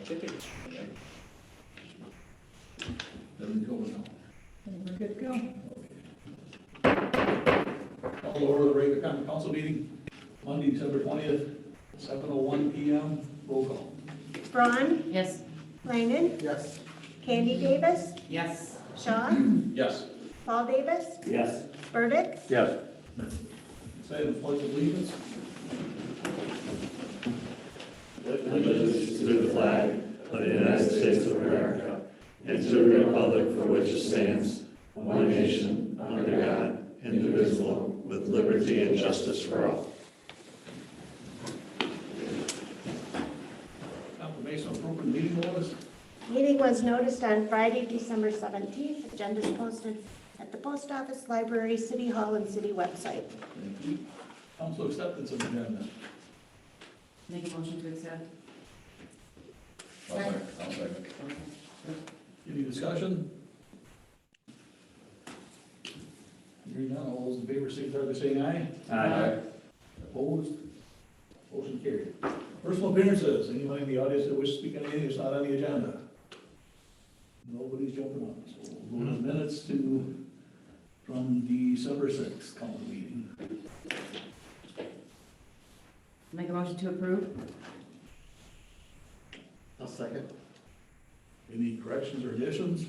ticket. Everything's going now. We're good to go. Call to order the regular common council meeting, Monday, December 20th, 7:01 PM. Roll call. Braun, Yes. Langen, Yes. Candy Davis, Yes. Shaw, Yes. Paul Davis, Yes. Burdick, Yes. Say the pledge of allegiance. Allegiance to the flag of the United States of America and to the republic for which it stands, one nation, under God, indivisible, with liberty and justice for all. Confirmation of appropriate meeting notice. Meeting was noticed on Friday, December 17th. Agendas posted at the post office, library, city hall, and city website. Thank you. Council acceptance of agenda. Make a motion to accept. I'll second. Any discussion? Hearing none, all those in favor signify by saying aye. Aye. Opposed? Motion carried. Personal appearances, anybody in the audience that wishes to speak on anything that's not on the agenda? Nobody's jumping on, so we'll go to minutes from December 6th, council meeting. Make a motion to approve. I'll second. Any corrections or additions?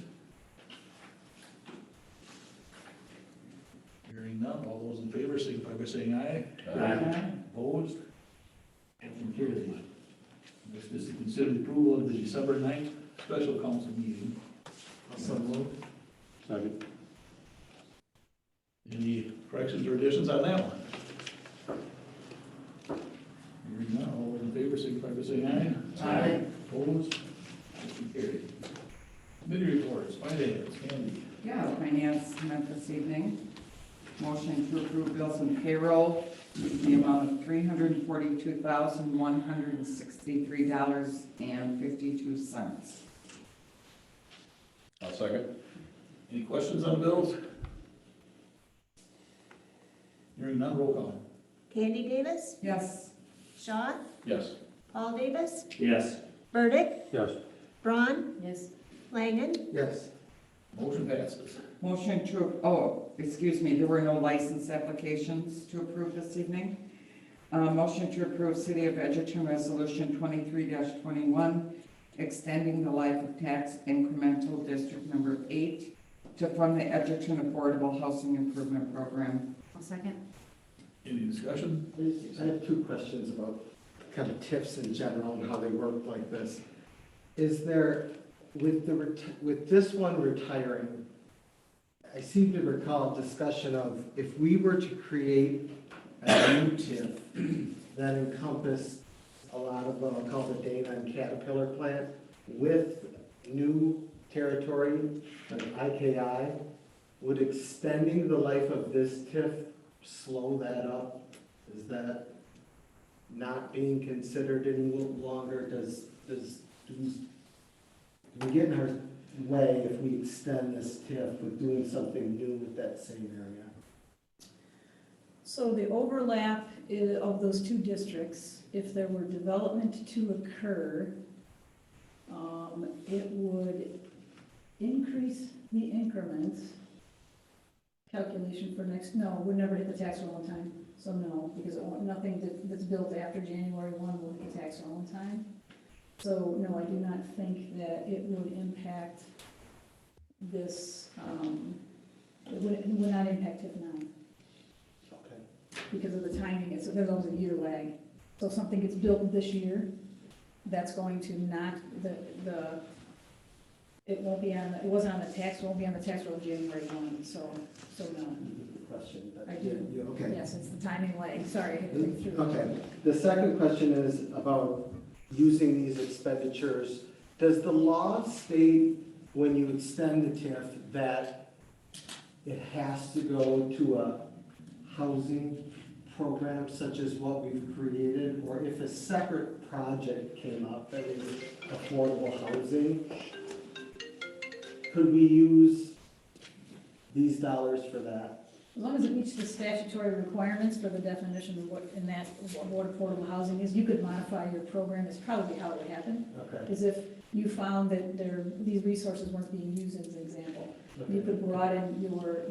Hearing none, all those in favor signify by saying aye. Aye. Opposed? Motion carried. Next is to consider the approval of the December 9th special council meeting. So moved. Second. Any corrections or additions on that one? Hearing none, all those in favor signify by saying aye. Aye. Opposed? Motion carried. Committee reports, finance, Candy. Yeah, finance met this evening. Motion to approve bills and payroll in the amount of $342,163.52. I'll second. Any questions on bills? Hearing none, roll call. Candy Davis, Yes. Shaw, Yes. Paul Davis, Yes. Burdick, Yes. Braun, Yes. Langen, Yes. Motion passes. Motion to, excuse me, there were no license applications to approve this evening. Motion to approve City of Edgerton Resolution 23-21, extending the life of tax incremental District Number 8 to fund the Edgerton Affordable Housing Improvement Program. I'll second. Any discussion? I have two questions about kind of TIFs in general and how they work like this. Is there, with this one retiring, I seem to recall a discussion of if we were to create a new TIF that encompassed a lot of what I'll call the Dana and Caterpillar plant with new territory, like IKI, would extending the life of this TIF slow that up? Is that not being considered any longer? Do we get in our way if we extend this TIF with doing something new with that same area? So the overlap of those two districts, if there were development to occur, it would increase the increments calculation for next, no, would never hit the tax roll in time. So no, because nothing that's built after January 1 will hit the tax roll in time. So no, I do not think that it would impact this, it would not impact it now. Okay. Because of the timing, there's always a year lag. So if something gets built this year, that's going to not, it won't be on, it wasn't on the tax, won't be on the tax roll January 1, so no. Question. But I do. Okay. Yes, it's the timing lag, sorry. I had to think through. Okay. The second question is about using these expenditures. Does the law state when you extend the TIF that it has to go to a housing program such as what we've created? Or if a separate project came up that is affordable housing, could we use these dollars for that? As long as it meets the statutory requirements for the definition of what, in that, what affordable housing is, you could modify your program, is probably how it would happen. Okay. Is if you found that these resources weren't being used as an example. You Okay. could broaden your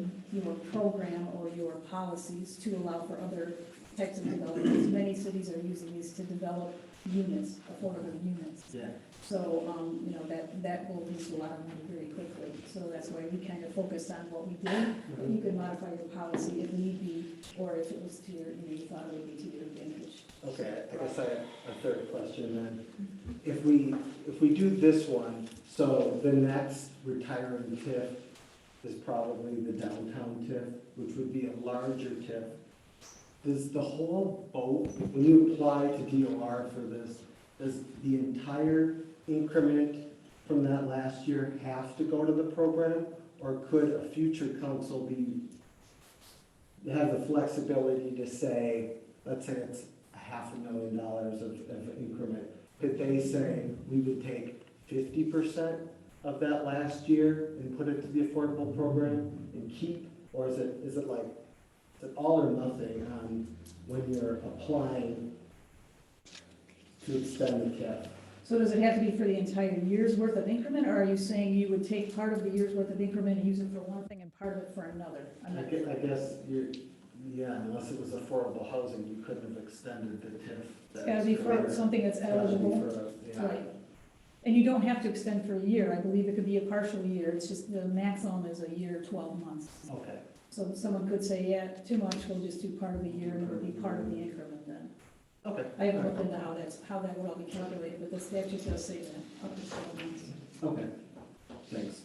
program or your policies to allow for other types of developments. Many cities are using these to develop units, affordable units. Yeah. So, you know, that will reduce a lot of money very quickly. So that's why we kind of focused on what we did. But you could modify your policy if need be, or if it was to your, you know, you thought it would be to your advantage. Okay, I guess I have a third question then. If we do this one, so the next retiring TIF is probably the downtown TIF, which would be a larger TIF. Does the whole boat, when you apply to DOR for this, does the entire increment from that last year have to go to the program? Or could a future council have the flexibility to say, let's say it's $500,000 of increment, could they say, we would take 50% of that last year and put it to the affordable program and keep, or is it like, is it all or nothing on when you're applying to extend the TIF? So does it have to be for the entire year's worth of increment, or are you saying you would take part of the year's worth of increment and use it for one thing and part of it for another? I'm not I guess yeah, unless it was affordable housing, you couldn't have extended the TIF. It's gotta be for something that's It's gotta be eligible. for yeah. Right. And you don't have to extend for a year. I believe it could be a partial year. It's just the maximum is a year, 12 months. Okay, So someone could say, yeah, too much, we'll just do part of the year and it would be part of the increment then. okay. I haven't looked into how that would all be calculated, but the statute does say that, up to 12 months. Okay, thanks.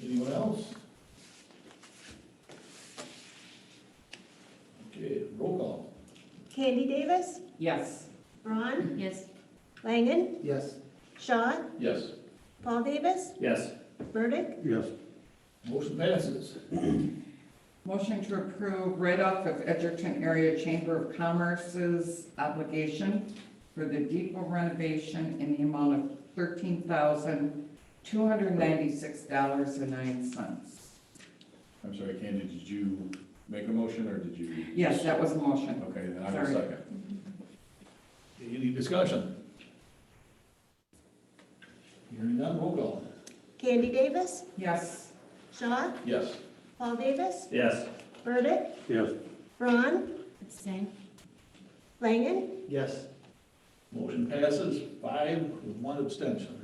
Anyone else? Okay, roll call. Candy Davis, Yes. Ron, Yes. Langen, Yes. Shaw, Yes. Paul Davis, Yes. Burdick, Yes. Motion passes. Motion to approve write-off of Edgerton Area Chamber of Commerce's obligation for the depot renovation in the amount of $13,296.09. I'm sorry, Candy, did you make a motion or did you? Yes, that was a motion. Okay, then I will Sorry. second. Any discussion? Hearing none, roll call. Candy Davis, Yes. Shaw, Yes. Paul Davis, Yes. Burdick, Yes. Ron, Abstain. Langen, Yes. Motion passes 5 with 1 abstention.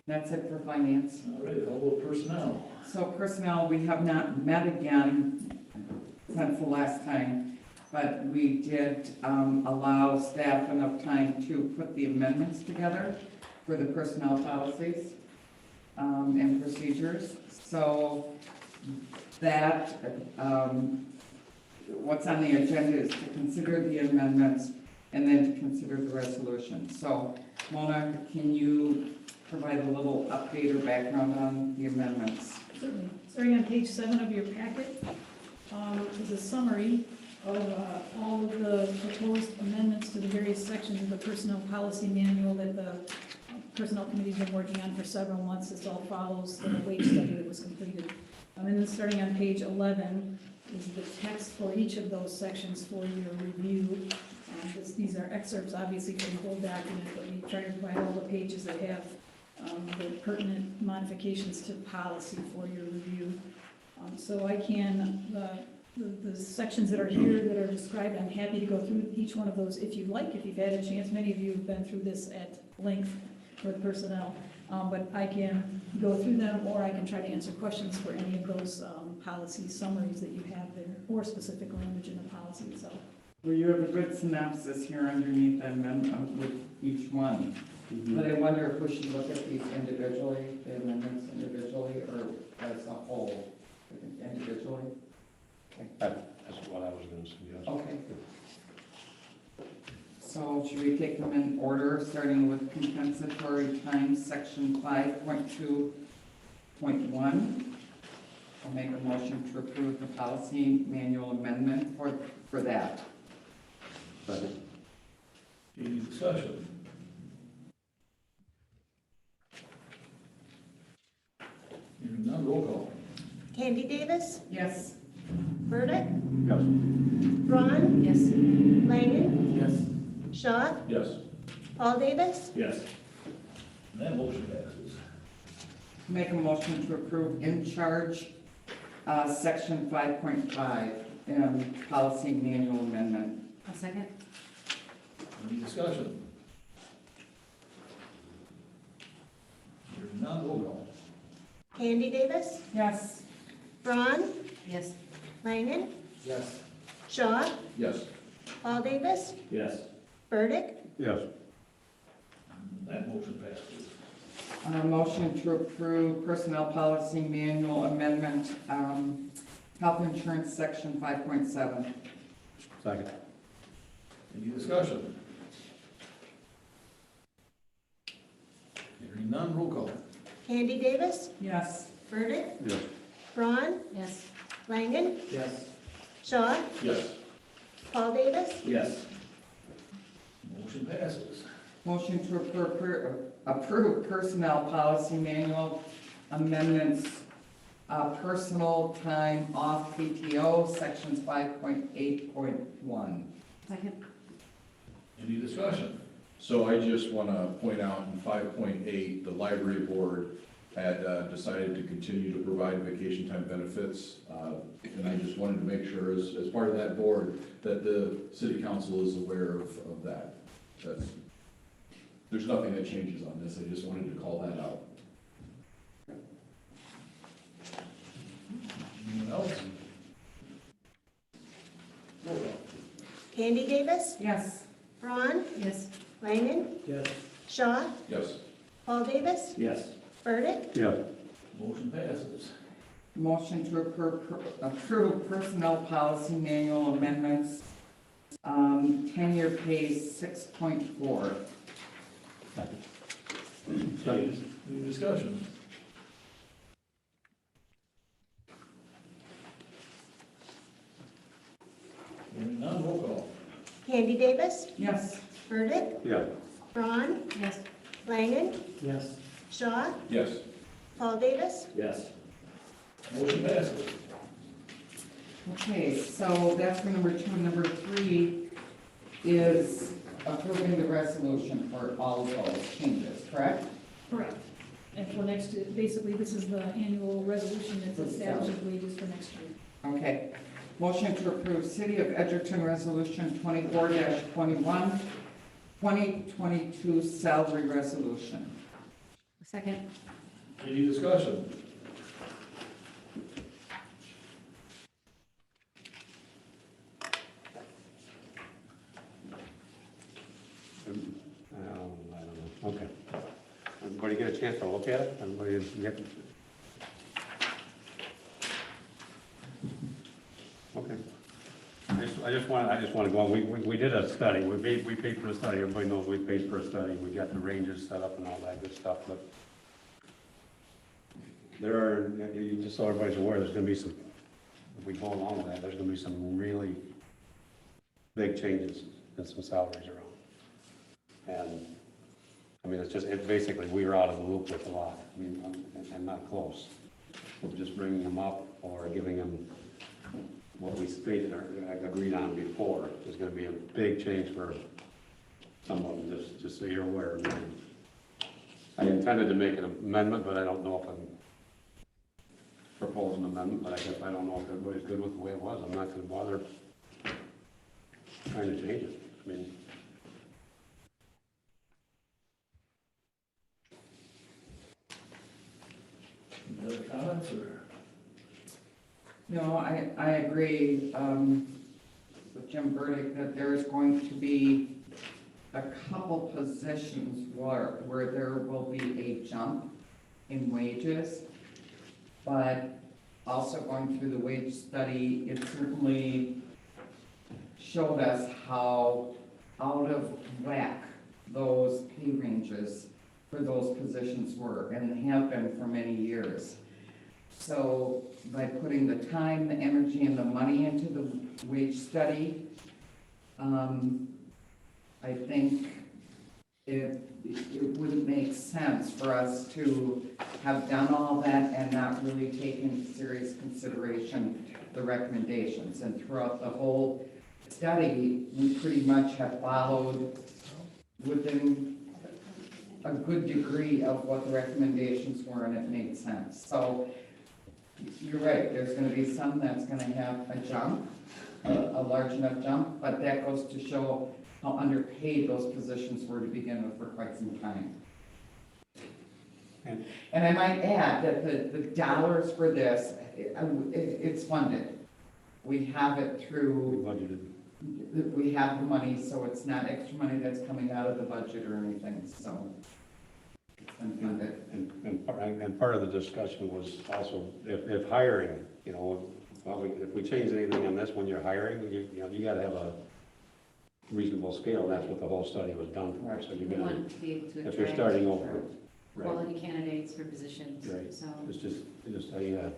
That's it for finance. All right, how about personnel? So personnel, we have not met again since the last time, but we did allow staff enough time to put the amendments together for the personnel policies and procedures. So that, what's on the agenda is to consider the amendments and then to consider the resolution. So Mona, can you provide a little update or background on the amendments? Certainly. Starting on page 7 of your packet is a summary of all of the proposed amendments to the various sections of the personnel policy manual that the personnel committee's been working on for several months. This all follows the wage study that was completed. And then starting on page 11 is the text for each of those sections for your review. These are excerpts, obviously, from the whole document, but we try to provide all the pages that have the pertinent modifications to policy for your review. So I can, the sections that are here that are described, I'm happy to go through each one of those if you'd like, if you've had a chance. Many of you have been through this at length with personnel, but I can go through them, or I can try to answer questions for any of those policy summaries that you have there, or specific language in the policy itself. Well, you have a good synopsis here underneath them and with each one. But I wonder if we should look at these individually, the amendments individually, or as a whole, individually? That's what I was gonna suggest. Okay. So should we take them in order, starting with compensatory time, section 5.2.1? I'll make a motion to approve the policy manual amendment for that. Second. Any discussion? Hearing none, roll call. Candy Davis, Yes. Burdick, Yes. Braun, Yes. Langen, Yes. Shaw, Yes. Paul Davis, Yes. And that motion passes. Make a motion to approve in charge, section 5.5, policy manual amendment. I'll second. Any discussion? Hearing none, roll call. Candy Davis, Yes. Braun, Yes. Langen, Yes. Shaw, Yes. Paul Davis, Yes. Burdick, Yes. That motion passes. Motion to approve personnel policy manual amendment, health insurance section 5.7. Second. Any discussion? Hearing none, roll call. Candy Davis, Yes. Burdick, Yes. Braun, Yes. Langen, Yes. Shaw, Yes. Paul Davis, Yes. Motion passes. Motion to approve personnel policy manual amendments, personal time off PTO, sections 5.8.1. Second. Any discussion? So I just want to point out in 5.8, the library board had decided to continue to provide vacation time benefits. And I just wanted to make sure, as part of that board, that the city council is aware of that. There's nothing that changes on this. I just wanted to call that out. Anyone else? Roll call. Candy Davis, Yes. Braun, Yes. Langen, Yes. Shaw, Yes. Paul Davis, Yes. Burdick, Yes. Motion passes. Motion to approve personnel policy manual amendments, tenure pay 6.4. Any discussion? Hearing none, roll call. Candy Davis, Yes. Burdick, Yeah. Braun, Yes. Langen, Yes. Shaw, Yes. Paul Davis, Yes. Motion passes. Okay, so that's for number 2. Number 3 is approving the resolution for all of those changes, correct? Correct. And for next, basically, this is the annual resolution that establishes wages for next year. Okay. Motion to approve City of Edgerton Resolution 24-21, 2022 salary resolution. Second. Any discussion? I don't know, okay. Everybody get a chance to look at it? Everybody get? Okay. I just want to go on, we did a study, we paid for a study, everybody knows we paid for a study, we got the ranges set up and all that good stuff, but there are, just so everybody's aware, there's gonna be some, if we go along with that, there's gonna be some really big changes in some salaries around. And, I mean, it basically, we were out of the loop with a lot, I mean, and not close. We're just bringing them up or giving them what we stated or agreed on before. There's gonna be a big change for some of them, just so you're aware. I mean, I intended to make an amendment, but I don't know if I'm proposing an amendment, but I guess I don't know if everybody's good with the way it was. I'm not gonna bother trying to change it. I mean, Any other comments or? No, I agree with Jim Burdick that there's going to be a couple positions where there will be a jump in wages, but also going through the wage study, it certainly showed us how out of whack those pay ranges for those positions were and have been for many years. So by putting the time, the energy, and the money into the wage study, I think it wouldn't make sense for us to have done all that and not really take into serious consideration the recommendations. And throughout the whole study, we pretty much have followed within a good degree of what the recommendations were, and it made sense. So you're right, there's gonna be some that's gonna have a jump, a large enough jump, but that goes to show how underpaid those positions were to begin with for quite some time. And- And I might add that the dollars for this, it's funded. We have it We through, budgeted. we have the money, so it's not extra money that's coming out of the budget or anything, so. It's been funded. And part of the discussion was also if hiring, you know, well, if we change anything on this when you're hiring, you know, you gotta have a reasonable scale. That's what the whole study was done for. So you're We gonna, want to be able to if you're attract starting over, right, quality candidates for positions, Right. so. it's just a,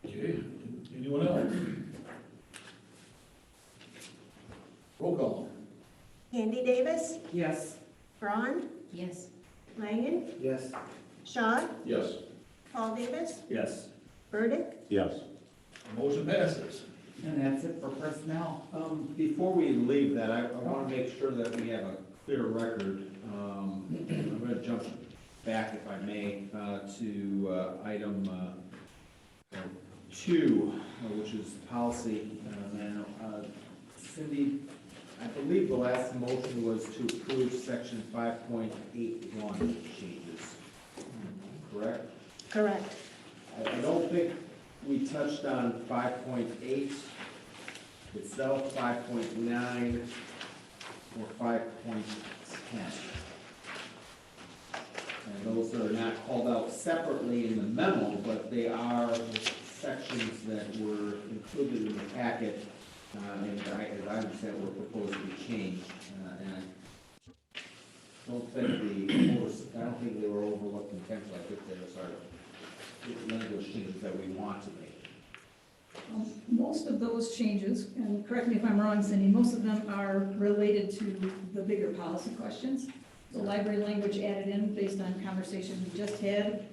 Okay, anyone else? Roll call. Andy Davis, Yes. Braun, Yes. Langen, Yes. Shaw, Yes. Paul Davis, Yes. Burdick, yes. Motion passes. And that's it for personnel. Before we leave that, I want to make sure that we have a clear record. I'm going to jump back, if I may, to item 2, which is policy. And Cindy, I believe the last motion was to approve section 5.81 changes, correct? correct. I don't think we touched on 5.8 itself, 5.9, or 5.10. And those are not called out separately in the memo, but they are sections that were included in the packet, and as I understand, were proposed to be changed. And I don't think they were overlooked intentionally. I think they were sort of language changes that we want to make. Most of those changes, and correct me if I'm wrong, Cindy, most of them are related to the bigger policy questions. The library language added in based on conversation we just had.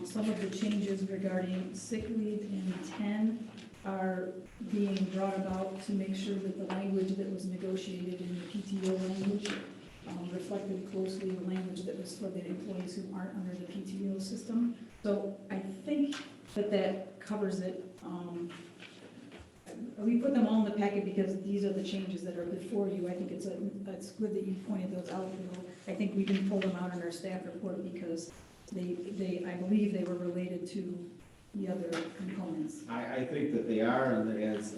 Some of the changes regarding sick leave in 10 are being brought about to make sure that the language that was negotiated in the PTO language reflected closely the language that was for the employees who aren't under the PTO system. So I think that covers it. We put them all in the packet because these are the changes that are before you. I think it's good that you pointed those out, Bill. I think we didn't pull them out in our staff report because I believe they were related to the other components. I think that they are, and as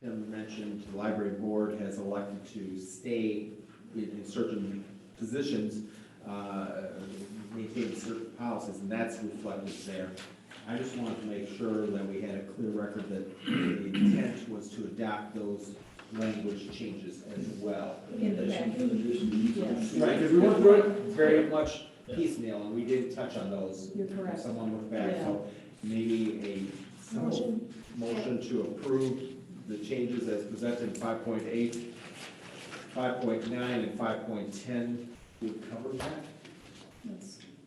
Tim mentioned, the library board has elected to stay in certain positions, maintain certain policies, and that's reflected there. I just wanted to make sure that we had a clear record that the intent was to adopt those language changes as well. In the packet. Yes. Right, because we weren't doing it very much piecemeal, and we did touch on those. You're correct. If someone looked back, so maybe a simple motion to approve the changes as presented in 5.8, 5.9, and 5.10 would cover that.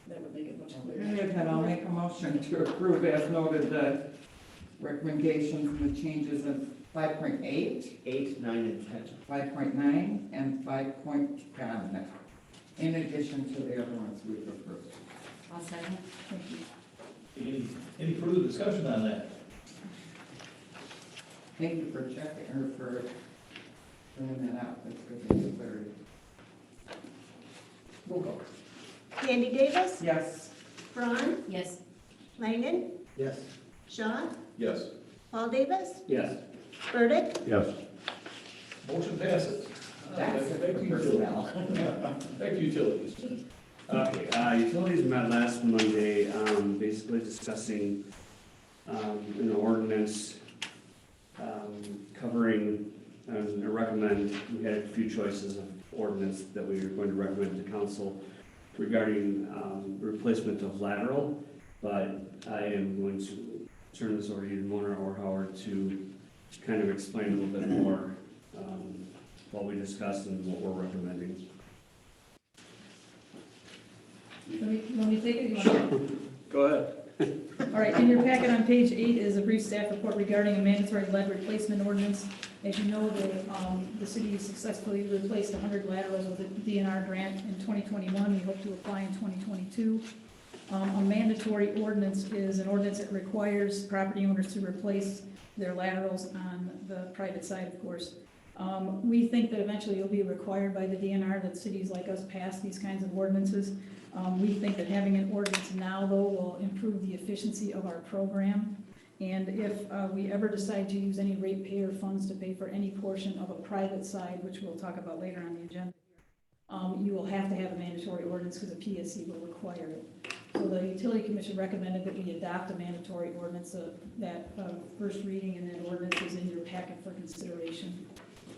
That would make it much Okay, clearer. then I'll make a motion to approve as noted the recommendations and the changes in 5.8, 8, 9, and 10. 5.9, and 5.10, in addition to the other ones we've approved. I'll second. Thank you. Any further discussion on that? Thank you for checking, or for bringing that out, that's good to get clarity. Roll call. Andy Davis, Yes. Braun, Yes. Langen, Yes. Shaw, Yes. Paul Davis, Yes. Burdick, Yes. Motion passes. That's it Back for to personnel. utilities. Back to utilities. Okay, utilities met last Monday, basically discussing, an ordinance, covering, and recommend, we had a few choices of ordinance that we were going to recommend to council regarding, replacement of lateral, but I am going to turn this over to either Mona or Howard to kind of explain a little bit more what we discussed and what we're recommending. Let me take it? You want Go ahead. All right, in your packet on page 8 is a brief staff report regarding a mandatory lead replacement ordinance. As you know, the city successfully replaced 100 laterals with a DNR grant in 2021. We hope to apply in 2022. A mandatory ordinance is an ordinance that requires property owners to replace their laterals on the private side, of course. We think that eventually it'll be required by the DNR that cities like us pass these kinds of ordinances. We think that having an ordinance now, though, will improve the efficiency of our program. And if we ever decide to use any ratepayer funds to pay for any portion of a private side, which we'll talk about later on the agenda, you will have to have a mandatory ordinance because the PSC will require it. So the Utility Commission recommended that we adopt a mandatory ordinance. That first reading and that ordinance is in your packet for consideration.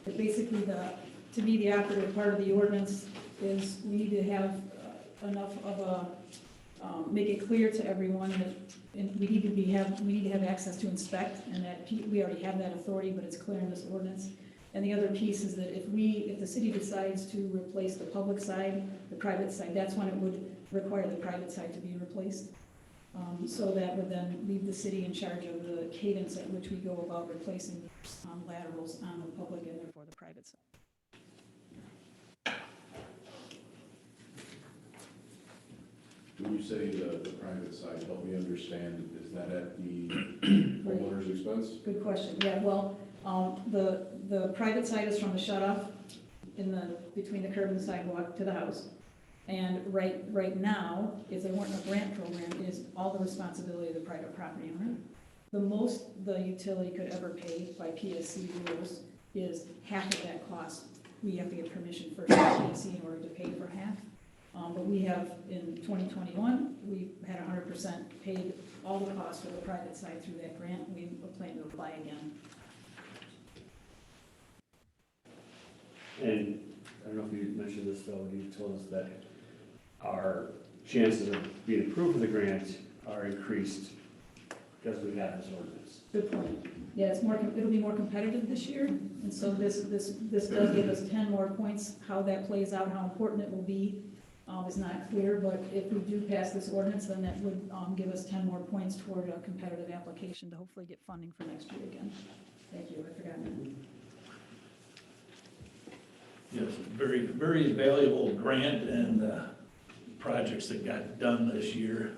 But basically, to me, the operative part of the ordinance is we need to have enough of a, make it clear to everyone that we need to have access to inspect, and that we already have that authority, but it's clear in this ordinance. And the other piece is that if the city decides to replace the public side, the private side, that's when it would require the private side to be replaced. So that would then leave the city in charge of the cadence at which we go about replacing laterals on the public and therefore the private side. When you say the private side, help me understand, is that at the homeowner's expense? Good question. Yeah, well, the private side is from the shut-off between the curb and the sidewalk to the house. And right now, if there weren't a grant program, it is all the responsibility of the private property owner. The most the utility could ever pay by PSC rules is half of that cost. We have to get permission first from PSC in order to pay for half. But we have, in 2021, we had 100% paid all the costs for the private side through that grant. We plan to apply again. And I don't know if you mentioned this, though, you told us that our chances of being approved for the grant are increased because we have this ordinance. Good point. Yeah, it'll be more competitive this year, and so this does give us 10 more points. How that plays out, how important it will be, is not clear, but if we do pass this ordinance, then that would give us 10 more points toward a competitive application to hopefully get funding for next year again. Thank you, I forgot that. Yes, very, very valuable grant and projects that got done this year.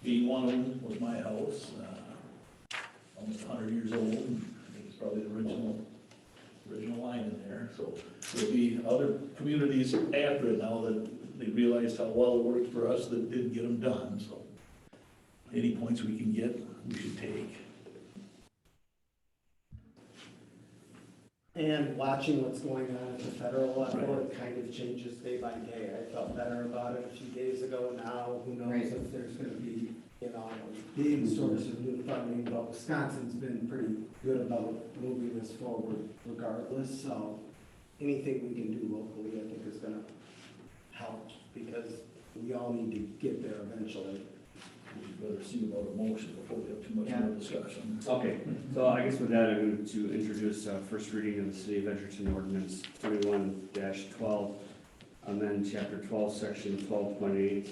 Being one of them was my house, almost 100 years old. I think it's probably the original line in there. So there'll be other communities after it now that they realized how well it worked for us that didn't get them done. So any points we can get, we should take. And watching what's going on at the federal level, it kind of changes day by day. I felt better about it a few days ago. Now, who knows if there's going to be, a big source of new funding, but Wisconsin's been pretty good about moving this forward regardless. So anything we can do locally, I think, is going to help because we all need to get there eventually. We better see about a motion before we have too much more discussion. Okay, so I guess with that, I'm going to introduce first reading of the City of Edgerton Ordinance 21-12, amend Chapter 12, Section 12.8,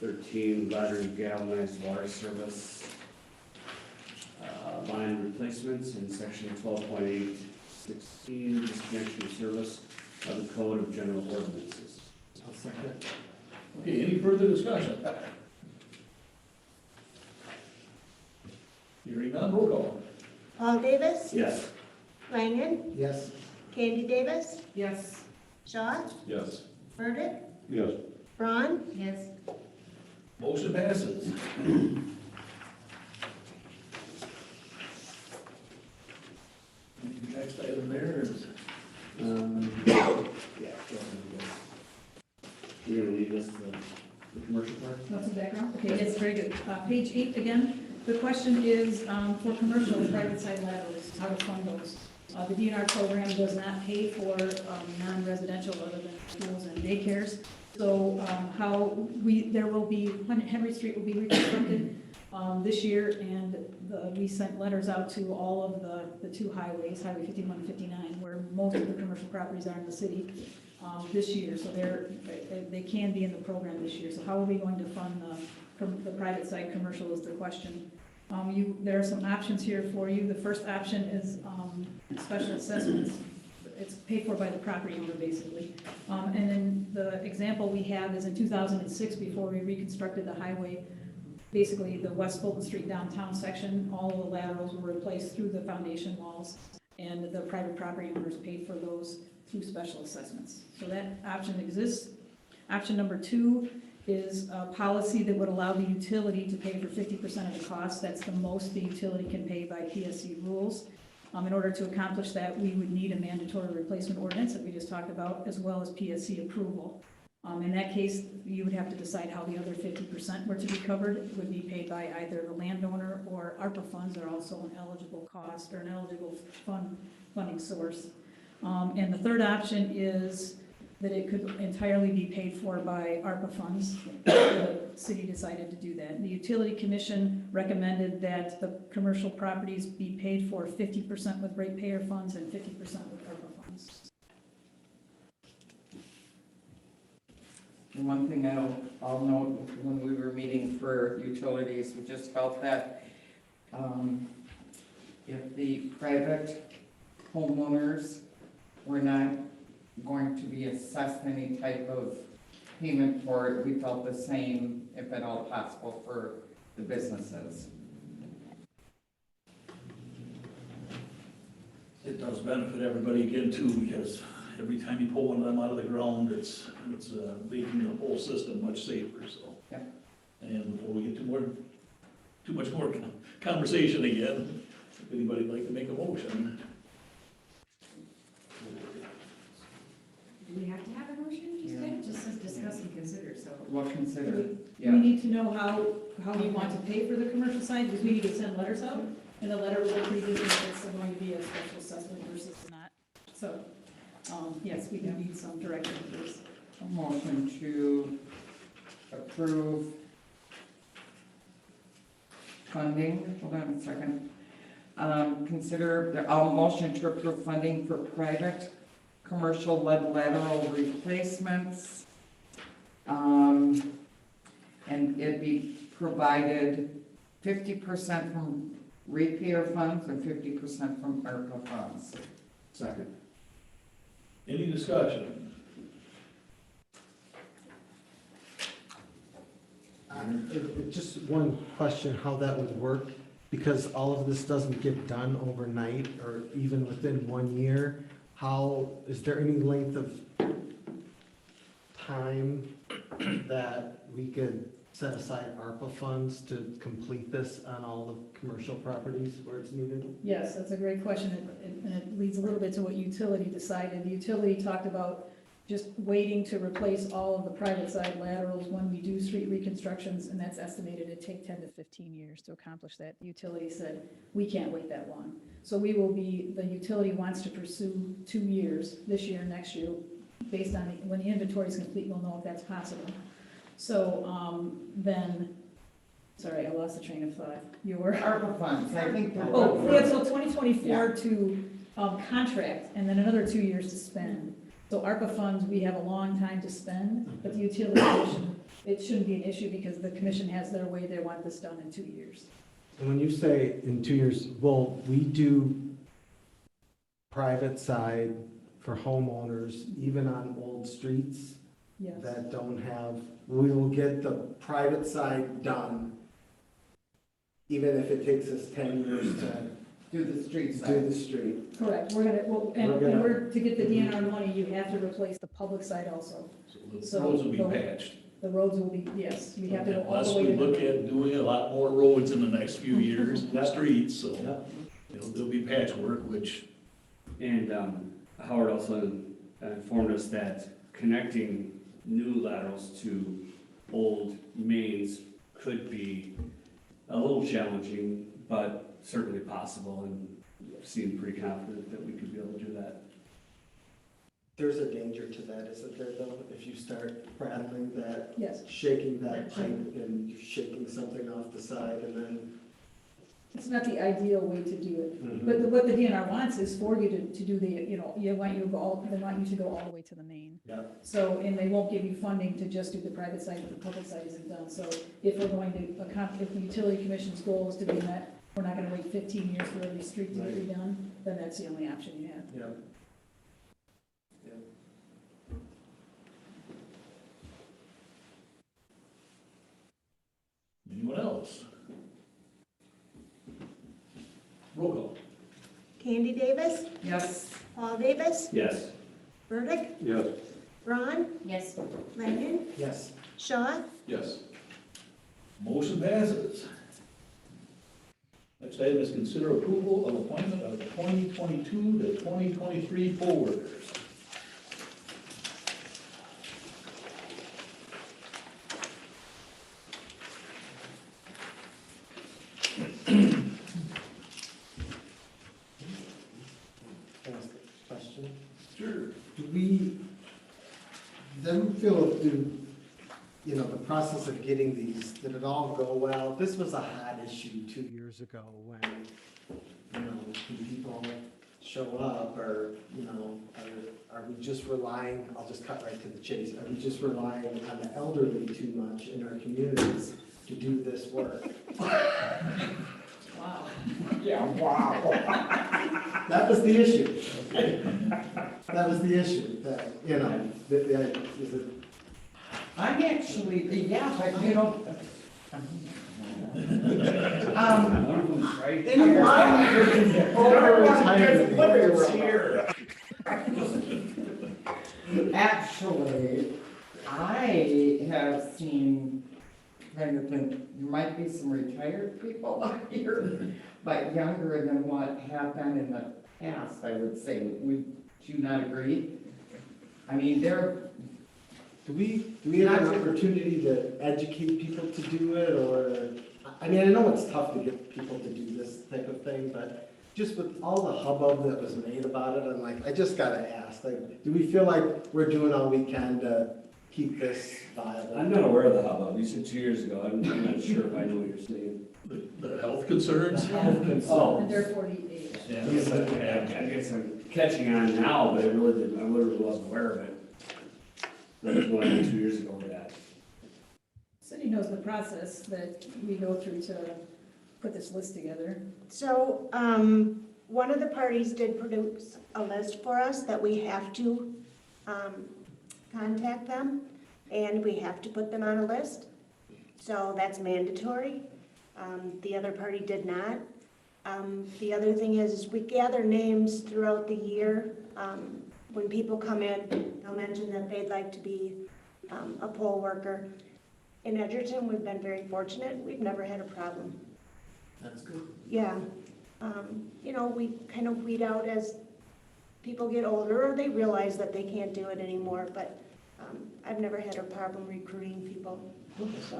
13, battery galvanized water service, line replacements, and Section 12.8, 16, disconnection service of the Code of General Ordinances. I'll second. Okay, any further discussion? Hearing none, roll call. Paul Davis? Yes. Langen? Yes. Candy Davis? Yes. Shaw? Yes. Burdick? Yes. Braun? Yes. Motion passes. Next item there is, You're going to leave us the commercial part? Want some background? Okay, it's very good. Page 8 again. The question is for commercial private side laterals, how to fund those. The DNR program does not pay for non-residential other than schools and daycares. So there will be, Henry Street will be reconstructed this year, and we sent letters out to all of the two highways, Highway 51 and 59, where most of the commercial properties are in the city this year. So they can be in the program this year. So how are we going to fund the private side commercial is the question. There are some options here for you. The first option is special assessments. It's paid for by the property owner, basically. And then the example we have is in 2006, before we reconstructed the highway, basically the West Fulton Street downtown section, all of the laterals were replaced through the foundation walls, and the private property owners paid for those through special assessments. So that option exists. Option number 2 is a policy that would allow the utility to pay for 50% of the cost. That's the most the utility can pay by PSC rules. In order to accomplish that, we would need a mandatory replacement ordinance that we just talked about, as well as PSC approval. In that case, you would have to decide how the other 50% were to be covered. It would be paid by either the landowner, or ARPA funds are also an eligible cost or an eligible funding source. And the third option is that it could entirely be paid for by ARPA funds. The city decided to do that. The Utility Commission recommended that the commercial properties be paid for 50% with ratepayer funds and 50% with ARPA funds. And one thing I'll note, when we were meeting for utilities, we just felt that if the private homeowners were not going to be assessed any type of payment for it, we felt the same, if at all possible, for the businesses. It does benefit everybody again too, because every time you pull one of them out of the ground, it's making the whole system much safer, so. Yeah. And before we get too much more conversation again, if anybody'd like to make a motion. Do we have to have a motion? It just says discuss and consider, so. We'll consider, We need to know how we want to pay for the commercial side, because we need to send letters out, and the letter will previous if it's going to be a special assessment versus not. So, yes, we do need some direction first. a motion to approve funding, hold on a second. I'll motion to approve funding for private commercial lead lateral replacements. And it'd be provided 50% from repair funds and 50% from ARPA funds. Second. Any discussion? Just one question, how that would work, because all of this doesn't get done overnight or even within 1 year. Is there any length of time that we could set aside ARPA funds to complete this on all the commercial properties where it's needed? Yes, that's a great question, and it leads a little bit to what utility decided. The utility talked about just waiting to replace all of the private side laterals when we do street reconstructions, and that's estimated to take 10 to 15 years to accomplish that. The utility said, we can't wait that long. So the utility wants to pursue 2 years, this year and next year, based on when the inventory is complete, we'll know if that's possible. So sorry, I lost the train of thought. ARPA funds, I think. Yeah, so 2024 to contract, and then another 2 years to spend. So ARPA funds, we have a long time to spend, but the utility commission, it shouldn't be an issue because the commission has their way, they want this done in 2 years. And when you say in 2 years, will we do private side for homeowners, even on old streets Yes. that don't have, we will get the private side done, even if it takes us 10 years to Do the street do side. the street? Correct, in order to get the DNR money, you have to replace the public side also. So the roads will be patched. The roads will be, yes, we have to go all Unless the way we to look the. at doing a lot more roads in the next few years, the streets, so, there'll be patchwork, which, And Howard also informed us that connecting new laterals to old mains could be a little challenging, but certainly possible, and seemed pretty confident that we could be able to do that. There's a danger to that, isn't there, though, if you start rattling that, Yes, shaking that pipe and shaking something off the side and then. it's not the ideal way to do it. Mhm. But what the DNR wants is for you to do the, you know, they want you to go all the way to the main. Yeah. So, and they won't give you funding to just do the private side if the public side isn't done. So if we're going to accomplish, if the utility commission's goal is to be met, we're not gonna wait 15 years for every street to be redone, then that's the only option you have. Yeah. Anyone else? Roll call. Candy Davis, Yes. Paul Davis, Yes. Burdick, Yes. Ron, Yes. Langen, Yes. Shaw, Yes. Motion passes. Next item is consider approval of appointment of the 2022 to 2023 poll workers. Can I ask a question? Sure. Do we, then feel, you know, the process of getting these, did it all go well? This was a hot issue 2 years ago when, you know, when people show up or, you know, are we just relying, I'll just cut right to the chase, are we just relying on the elderly too much in our communities to do this work? Wow. Yeah, wow. That was the issue. That was the issue, that, you know, is it, I'm actually, yeah, but you know. One of them's right in here. line with over here. Actually, I have seen kind of, there might be some retired people out here, but younger than what happened in the past, I would say. Would you not agree? I mean, they're, Do we have an opportunity to educate people to do it, or, I mean, I know it's tough to get people to do this type of thing, but just with all the hubbub that was made about it, I'm like, I just gotta ask, like, do we feel like we're doing all we can to keep this viable? I'm not aware of the hubbub. You said 2 years ago. I'm not sure if I know what you're saying. The health concerns? Oh. And they're 48. I guess I'm catching on now, but I literally wasn't aware of it. That was what I did 2 years ago with that. City knows the process that we go through to put this list together. So, one of the parties did produce a list for us that we have to, contact them, and we have to put them on a list. So that's mandatory. The other party did not. The other thing is we gather names throughout the year. When people come in, they'll mention that they'd like to be, a poll worker. In Edgerton, we've been very fortunate. We've never had a problem. That's good. Yeah, you know, we kind of weed out as people get older or they realize that they can't do it anymore, but I've never had a problem recruiting people, so.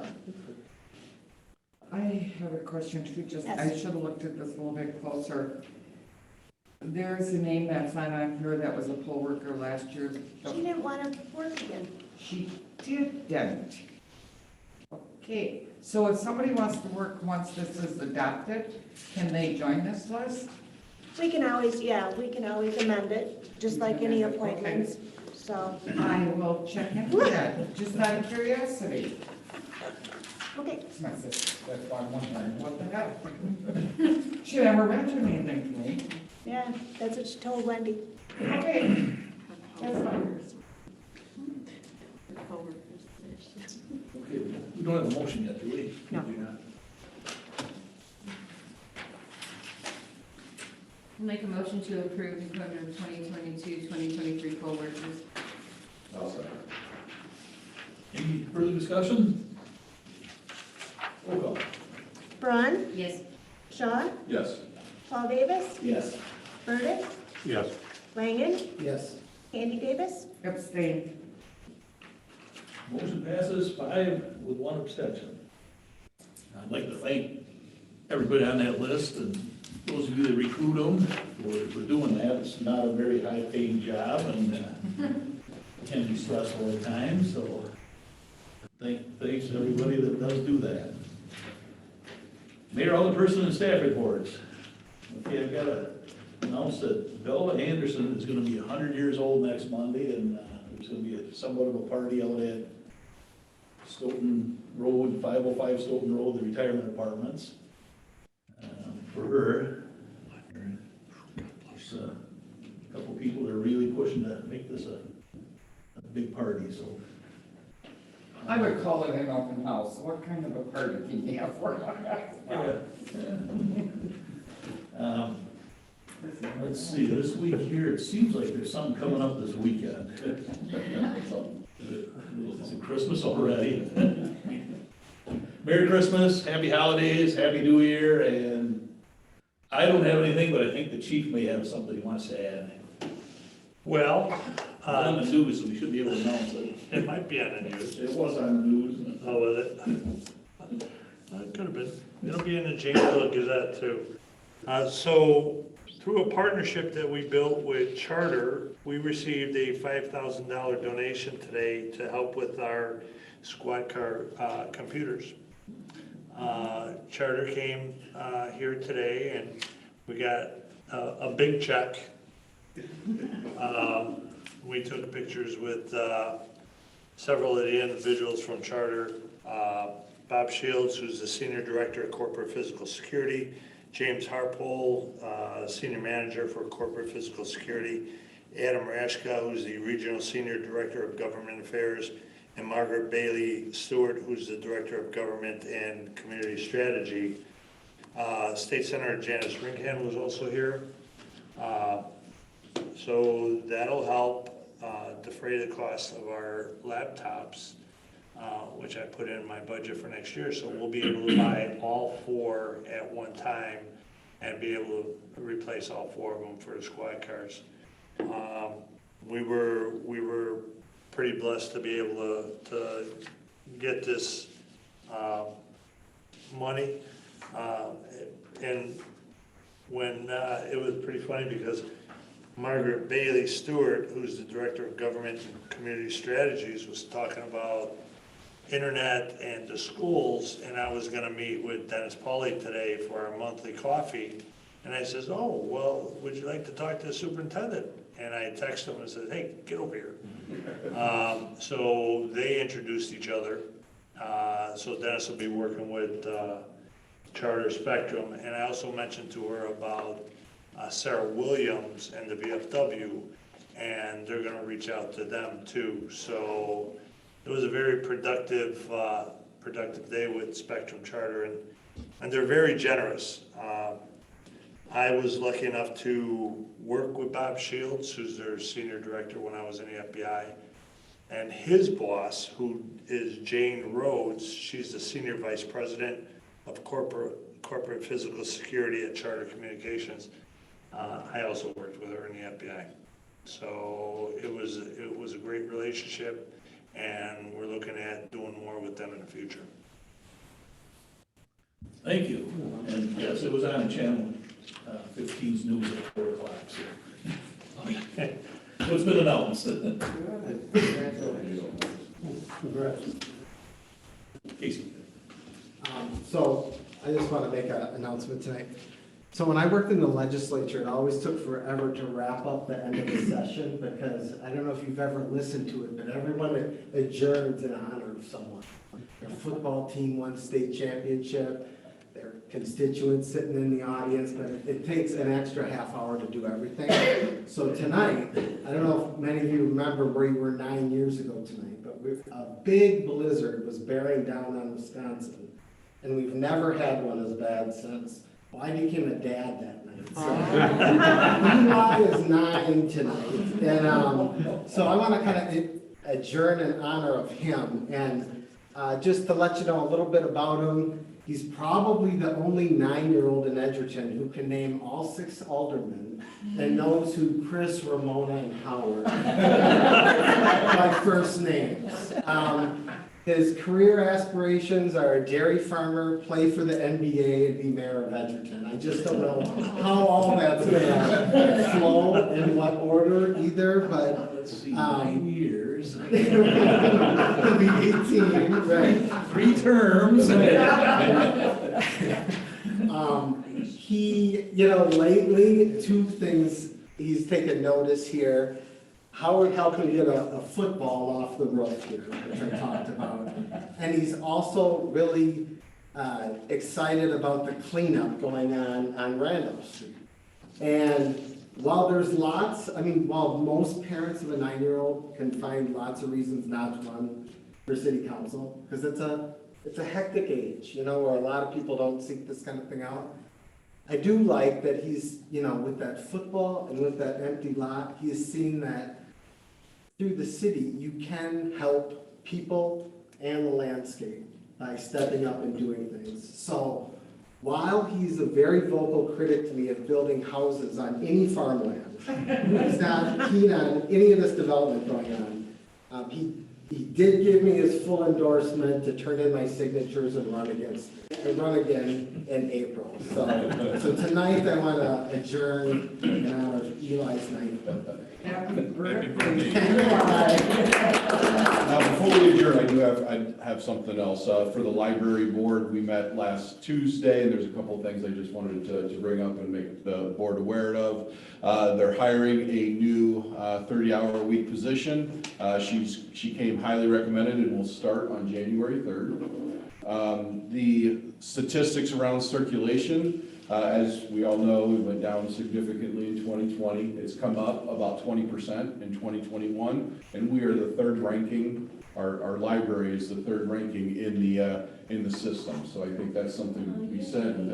I have a question too, just, I Yes. should have looked at this a little bit closer. There's a name that's not on here that was a poll worker last year. She didn't want to work again. She didn't. Okay, so if somebody wants to work once this is adopted, can they join this list? We can always, yeah, we can always amend it, just like any appointments, so, I will check into that, just out of curiosity. okay. It's my sister, that's why I'm wondering, what the heck? She never mentioned anything to me. Yeah, that's what she told Wendy. Okay. That's fine. Okay, we don't have a motion yet, do we? No. We do not. I'll make a motion to approve the appointment of 2022-2023 poll workers. I'll second. Any further discussion? Roll call. Braun, Yes. Shaw, Yes. Paul Davis, Yes. Burdick, Yes. Langen, Yes. Candy Davis. Abstain. Motion passes 5 with 1 abstention. I'd like to thank everybody on that list and those of you that recruit them, we're doing that. It's not a very high-paying job and can be stressful at times, so thanks to everybody that does do that. Mayor, Alderperson, and staff reports. Okay, I've got to announce that Bella Anderson is going to be 100 years old next Monday, and there's going to be somewhat of a party out at Stoughton Road, 505 Stoughton Road, the retirement apartments. For her, there's a couple people that are really pushing to make this a big party, so. I would call it an open house. What kind of a party can you have for Let's see, this week here, it seems like there's something coming up this weekend. Is it Christmas already? Merry Christmas, happy holidays, happy New Year, and I don't have anything, but I think the chief may have something he wants to add. Well, It's on the news, so we should be able to announce it. it might be on the news. It was on the news. Oh, was it? It could have been. It'll be in the Janesville Gazette too. So through a partnership that we built with Charter, we received a $5,000 donation today to help with our squad car computers. Charter came here today and we got a big check. We took pictures with several of the individuals from Charter. Bob Shields, who's the Senior Director of Corporate Physical Security, James Harpole, Senior Manager for Corporate Physical Security, Adam Rashka, who's the Regional Senior Director of Government Affairs, and Margaret Bailey Stewart, who's the Director of Government and Community Strategy. State Senator Janice Ringham was also here. So that'll help defray the cost of our laptops, which I put in my budget for next year. So we'll be able to buy all 4 at one time and be able to replace all 4 of them for the squad cars. We were pretty blessed to be able to get this money. And when it was pretty funny because Margaret Bailey Stewart, who's the Director of Government and Community Strategies, was talking about internet and the schools, and I was gonna meet with Dennis Pauly today for our monthly coffee. And I says, oh, well, would you like to talk to the superintendent? And I texted him and said, hey, get over here. So they introduced each other. So Dennis will be working with Charter Spectrum. And I also mentioned to her about Sarah Williams and the VFW, and they're gonna reach out to them too. So it was a very productive day with Spectrum Charter, and they're very generous. I was lucky enough to work with Bob Shields, who's their senior director when I was in the FBI, and his boss, who is Jane Rhodes. She's the senior vice president of corporate physical security at Charter Communications. I also worked with her in the FBI. So it was a great relationship, and we're looking at doing more with them in the future. Thank you. And yes, it was on Channel 15's news at 4 o'clock, so. So it's been announced. Congrats. Casey. So I just want to make an announcement tonight. So when I worked in the legislature, it always took forever to wrap up the end of the session because I don't know if you've ever listened to it, but everyone adjourns in honor of someone. Their football team won state championship, their constituents sitting in the audience, but it takes an extra half hour to do everything. So tonight, I don't know if many of you remember where you were 9 years ago tonight, but a big blizzard was bearing down on Wisconsin, and we've never had one as bad since. Well, I became a dad that night. So Eli is 9 tonight, and so I want to kind of adjourn in honor of him, and just to let you know a little bit about him. He's probably the only 9-year-old in Edgerton who can name all 6 aldermen and knows who Chris, Ramona, and Howard by first names. His career aspirations are a dairy farmer, play for the NBA, and be mayor of Edgerton. I just don't know how all that's gonna flow in what order either, but Let's see, 9 years, he'll be 18, right? 3 terms. He, lately, 2 things he's taken notice here. Howard helped him get a football off the roof here, which I talked about. And he's also really excited about the cleanup going on Randolph Street. And while there's while most parents of a 9-year-old can find lots of reasons not to run for city council, because it's a hectic age, where a lot of people don't seek this kind of thing out. I do like that he's, with that football and with that empty lot, he is seeing that through the city, you can help people and the landscape by stepping up and doing things. So while he's a very vocal critic to me of building houses on any farmland, he's not keen on any of this development going on. He did give me his full endorsement to turn in my signatures and run again in April. So tonight I want to adjourn in honor of Eli's night. Happy birthday. Now, before we adjourn, I have something else. For the library board, we met last Tuesday, and there's a couple of things I just wanted to bring up and make the board aware of. They're hiring a new 30-hour-a-week position. She came highly recommended and will start on January 3rd. The statistics around circulation, as we all know, we went down significantly in 2020. It's come up about 20% in 2021, and we are the 3rd ranking. Our library is the 3rd ranking in the system. So I think that's something to be said with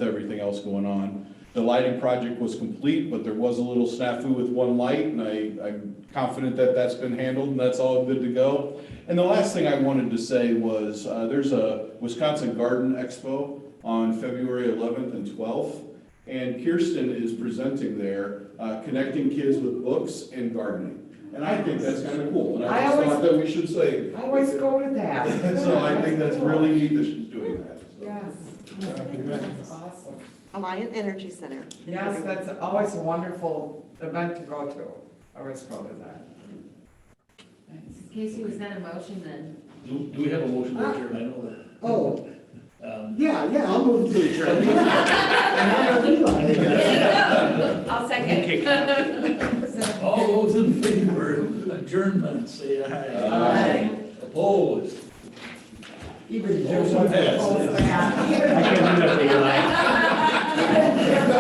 everything else going on. The lighting project was complete, but there was a little snafu with one light, and I'm confident that that's been handled and that's all good to go. And the last thing I wanted to say was there's a Wisconsin Garden Expo on February 11th and 12th, and Kirsten is presenting there, connecting kids with books and gardening. And I think that's kind of cool, and I just thought that we should say. I always go to that. So I think that's really neat that she's doing that. So. Yes. That's awesome. Alliant Energy Center. Yes, that's always a wonderful event to go to. I always go to that. Casey, was that a motion then? Do we have a motion to adjourn? I know that. Oh, yeah, I'll move to adjourn. I'll second. All those in favor of adjournment, say aye. Aye. Opposed? Even Motion passed. Joe. I can't do that for you, like.